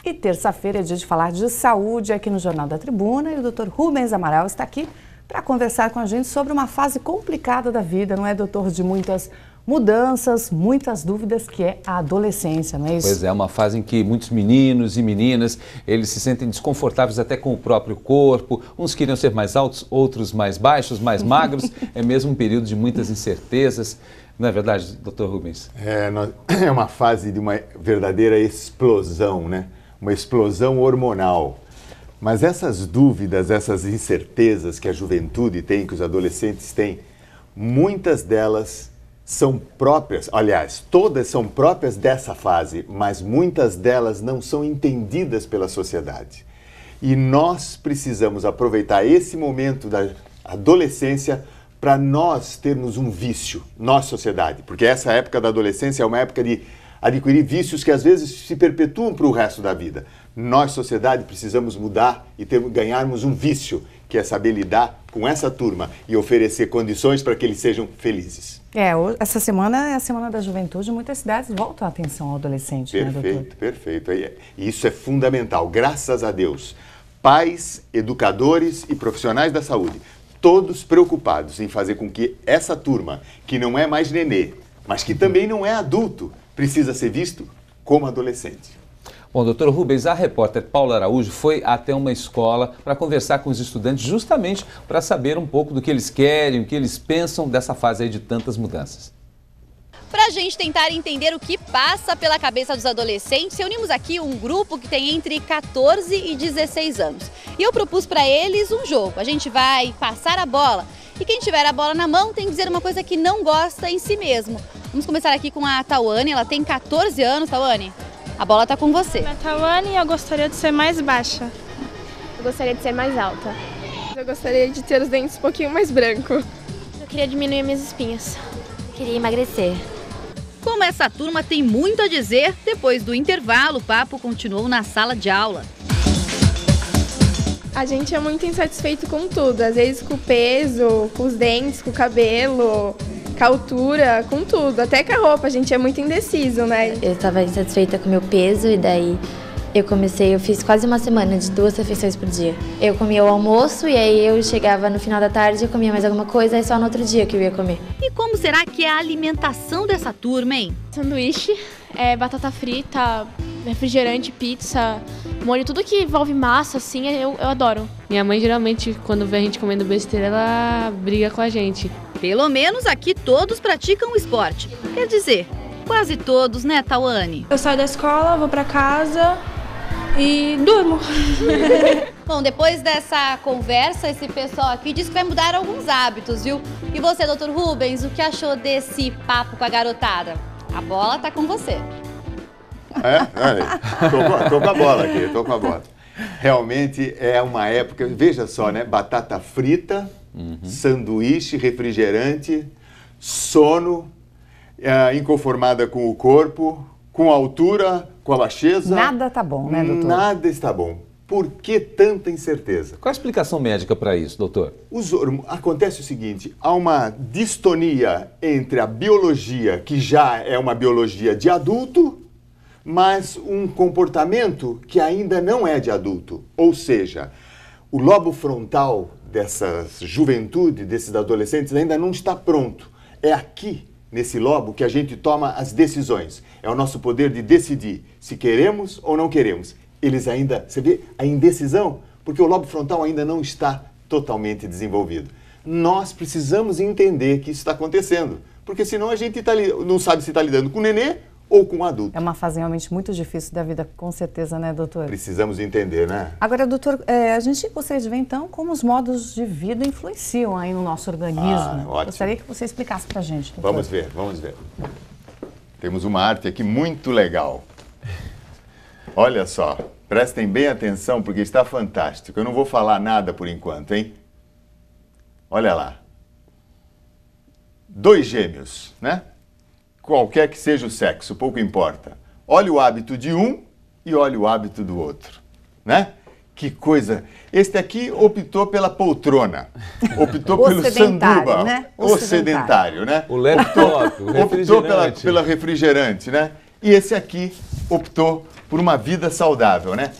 E terça-feira é dia de falar de saúde aqui no Jornal da Tribuna e o Dr. Rubens Amaral está aqui para conversar com a gente sobre uma fase complicada da vida, não é, doutor? De muitas mudanças, muitas dúvidas, que é a adolescência, não é isso? Pois é, uma fase em que muitos meninos e meninas, eles se sentem desconfortáveis até com o próprio corpo, uns queriam ser mais altos, outros mais baixos, mais magros, é mesmo um período de muitas incertezas, não é verdade, doutor Rubens? É uma fase de uma verdadeira explosão, né? Uma explosão hormonal. Mas essas dúvidas, essas incertezas que a juventude tem, que os adolescentes têm, muitas delas são próprias, aliás, todas são próprias dessa fase, mas muitas delas não são entendidas pela sociedade. E nós precisamos aproveitar esse momento da adolescência para nós termos um vício, nós, sociedade, porque essa época da adolescência é uma época de adquirir vícios que às vezes se perpetuam para o resto da vida. Nós, sociedade, precisamos mudar e ganharmos um vício, que é saber lidar com essa turma e oferecer condições para que eles sejam felizes. Essa semana é a Semana da Juventude, muitas cidades voltam a atenção ao adolescente, perfeito, né, doutor? Perfeito. E isso é fundamental, graças a Deus. Pais, educadores e profissionais da saúde, todos preocupados em fazer com que essa turma, que não é mais nenê, mas que também não é adulto, precisa ser visto como adolescente. Bom, doutor Rubens, a repórter Paula Araújo foi até uma escola para conversar com os estudantes justamente para saber um pouco do que eles querem, o que eles pensam dessa fase aí de tantas mudanças. Para a gente tentar entender o que passa pela cabeça dos adolescentes, reunimos aqui um grupo que tem entre 14 e 16 anos. E eu propus para eles um jogo. A gente vai passar a bola e quem tiver a bola na mão tem que dizer uma coisa que não gosta em si mesmo. Vamos começar aqui com a Tawane, ela tem 14 anos, Tawane. A bola está com você. A Tawane, eu gostaria de ser mais baixa. Eu gostaria de ser mais alta. Eu gostaria de ter os dentes um pouquinho mais brancos. Eu queria diminuir minhas espinhas. Eu queria emagrecer. Como essa turma tem muito a dizer, depois do intervalo, o papo continuou na sala de aula. A gente é muito insatisfeito com tudo, às vezes com o peso, com os dentes, com o cabelo, com a altura, com tudo. Até com a roupa, a gente é muito indeciso, né? Eu estava insatisfeita com o meu peso e daí eu fiz quase uma semana de 2 refeições por dia. Eu comia o almoço e aí eu chegava no final da tarde e comia mais alguma coisa, aí só no outro dia que eu ia comer. E como será que é a alimentação dessa turma, hein? Sanduíche, batata frita, refrigerante, pizza, molho, tudo que envolve massa, assim, eu adoro. Minha mãe, geralmente, quando vê a gente comendo besteira, ela briga com a gente. Pelo menos aqui todos praticam esporte. Quer dizer, quase todos, né, Tawane? Eu saio da escola, vou para casa e durmo. Bom, depois dessa conversa, esse pessoal aqui disse que vai mudar alguns hábitos, viu? E você, doutor Rubens, o que achou desse papo com a garotada? A bola tá com você. Tô com a bola aqui, tô com a bola. Realmente é uma época, veja só, né? Batata frita, sanduíche, refrigerante, sono, inconformada com o corpo, com a altura, com a baixeza. Nada tá bom, né, doutor? Nada está bom. Por que tanta incerteza? Qual a explicação médica para isso, doutor? Acontece o seguinte, há uma distonia entre a biologia, que já é uma biologia de adulto, mas um comportamento que ainda não é de adulto. Ou seja, o lobo frontal dessa juventude, desses adolescentes, ainda não está pronto. É aqui, nesse lobo, que a gente toma as decisões. É o nosso poder de decidir se queremos ou não queremos. Eles ainda, você vê a indecisão? Porque o lobo frontal ainda não está totalmente desenvolvido. Nós precisamos entender que isso está acontecendo, porque senão a gente não sabe se está lidando com o nenê ou com o adulto. É uma fase realmente muito difícil da vida, com certeza, né, doutor? Precisamos entender, né? Agora, doutor, a gente gostaria de ver, então, como os modos de vida influenciam aí no nosso organismo. Ótimo. Gostaria que você explicasse pra gente, doutor. Vamos ver, vamos ver. Temos uma arte aqui muito legal. Olha só, prestem bem atenção porque está fantástico. Eu não vou falar nada por enquanto, hein? Olha lá. 2 gêmeos, né? Qualquer que seja o sexo, pouco importa. Olha o hábito de um e olha o hábito do outro, né? Que coisa. Este aqui optou pela poltrona, optou pelo sanduba, né? O sedentário, né? O laptop, o refrigerante. Optou pela refrigerante, né? e esse aqui optou por uma vida saudável, né?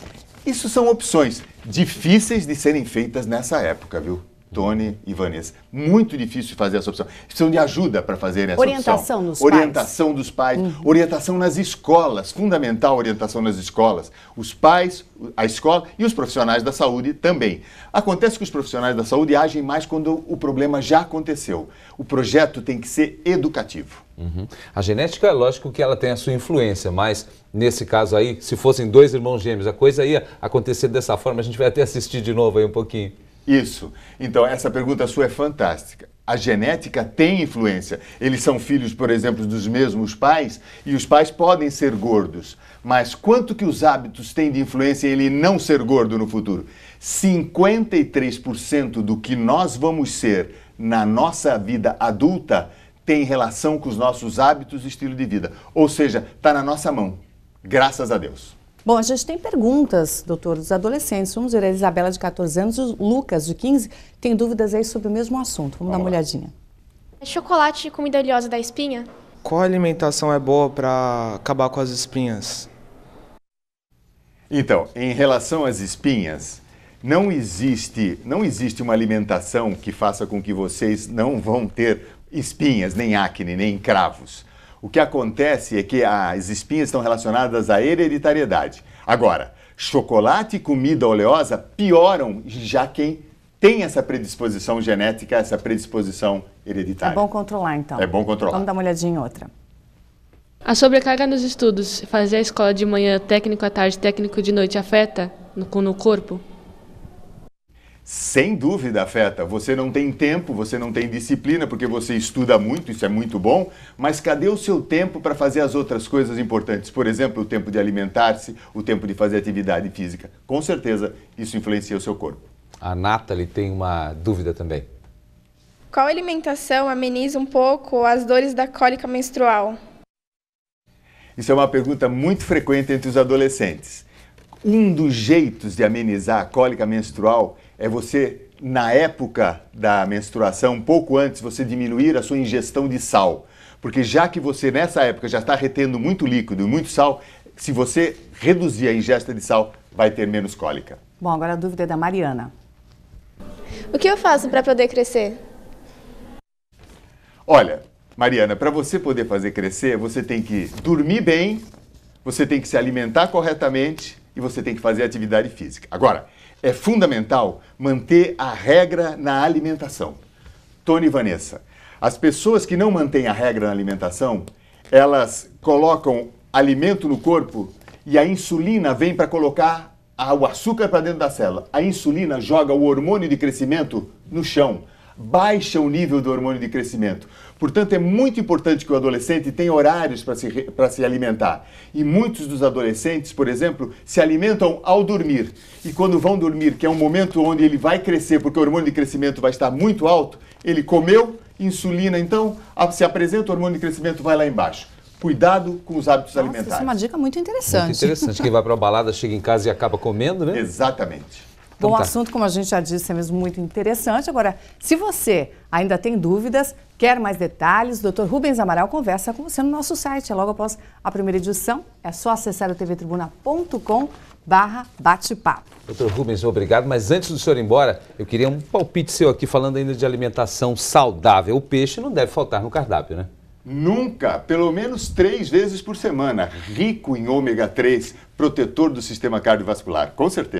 Isso são opções difíceis de serem feitas nessa época, viu? Tony e Vanessa. Muito difícil fazer essa opção. Precisam de ajuda para fazer essa orientação opção. Dos orientação pais. dos pais, orientação nas escolas, fundamental orientação nas escolas. Os pais, a escola e os profissionais da saúde também. Acontece que os profissionais da saúde agem mais quando o problema já aconteceu. O projeto tem que ser educativo. A genética, lógico que ela tem a sua influência, mas nesse caso aí, se fossem 2 irmãos gêmeos, a coisa ia acontecer dessa forma. A gente vai até assistir de novo aí um pouquinho. Isso. Então, essa pergunta sua é fantástica. A genética tem influência. Eles são filhos, por exemplo, dos mesmos pais e os pais podem ser gordos. Mas quanto que os hábitos têm de influência em ele não ser gordo no futuro? 53% do que nós vamos ser na nossa vida adulta tem relação com os nossos hábitos e estilo de vida. Ou seja, está na nossa mão. Graças a Deus. Bom, a gente tem perguntas, doutor, dos adolescentes. Vamos ver, a Isabela, de 14 anos, e o Lucas, de 15, tem dúvidas aí sobre o mesmo assunto. Vamos dar uma olhadinha. É chocolate comida oleosa da espinha? Qual alimentação é boa para acabar com as espinhas? Então, em relação às espinhas, não existe uma alimentação que faça com que vocês não vão ter espinhas, nem acne, nem cravos. O que acontece é que as espinhas estão relacionadas à hereditariedade. Agora, chocolate e comida oleosa pioram já quem tem essa predisposição genética, essa predisposição hereditária. É bom controlar, então. É bom controlar. Vamos dar uma olhadinha em outra. A sobrecarga nos estudos, fazer a escola de manhã, técnico à tarde, técnico de noite, afeta no corpo? Sem dúvida afeta. Você não tem tempo, você não tem disciplina, porque você estuda muito, isso é muito bom, mas cadê o seu tempo para fazer as outras coisas importantes? Por exemplo, o tempo de alimentar-se, o tempo de fazer atividade física. Com certeza, isso influencia o seu corpo. A Nathalie tem uma dúvida também. Qual alimentação ameniza um pouco as dores da cólica menstrual? Isso é uma pergunta muito frequente entre os adolescentes. Um dos jeitos de amenizar a cólica menstrual é você, na época da menstruação, um pouco antes, você diminuir a sua ingestão de sal. Porque já que você, nessa época, já está retendo muito líquido e muito sal, se você reduzir a ingesta de sal, vai ter menos cólica. Bom, agora a dúvida é da Mariana. O que eu faço para poder crescer? Olha, Mariana, para você poder fazer crescer, você tem que dormir bem, você tem que se alimentar corretamente e você tem que fazer atividade física. Agora, é fundamental manter a regra na alimentação. Tony e Vanessa, as pessoas que não mantêm a regra na alimentação, elas colocam alimento no corpo e a insulina vem para colocar o açúcar para dentro da célula. A insulina joga o hormônio de crescimento no chão, baixa o nível do hormônio de crescimento. Portanto, é muito importante que o adolescente tenha horários para se alimentar. E muitos dos adolescentes, por exemplo, se alimentam ao dormir. E quando vão dormir, que é um momento onde ele vai crescer, porque o hormônio de crescimento vai estar muito alto, ele comeu, insulina, então, se apresenta o hormônio de crescimento, vai lá embaixo. Cuidado com os hábitos alimentares. Isso é uma dica muito interessante. Muito interessante. Quem vai para uma balada, chega em casa e acaba comendo, né? Exatamente. Bom, o assunto, como a gente já disse, é mesmo muito interessante. Agora, se você ainda tem dúvidas, quer mais detalhes, o Dr. Rubens Amaral conversa com você no nosso site. É logo após a primeira edição. É só acessar o tvtribuna.com/bate-papo. Dr. Rubens, obrigado. Mas antes do senhor ir embora, eu queria um palpite seu aqui, falando ainda de alimentação saudável. O peixe não deve faltar no cardápio, né? Nunca, pelo menos 3 vezes por semana. Rico em ômega 3, protetor do sistema cardiovascular, com certeza.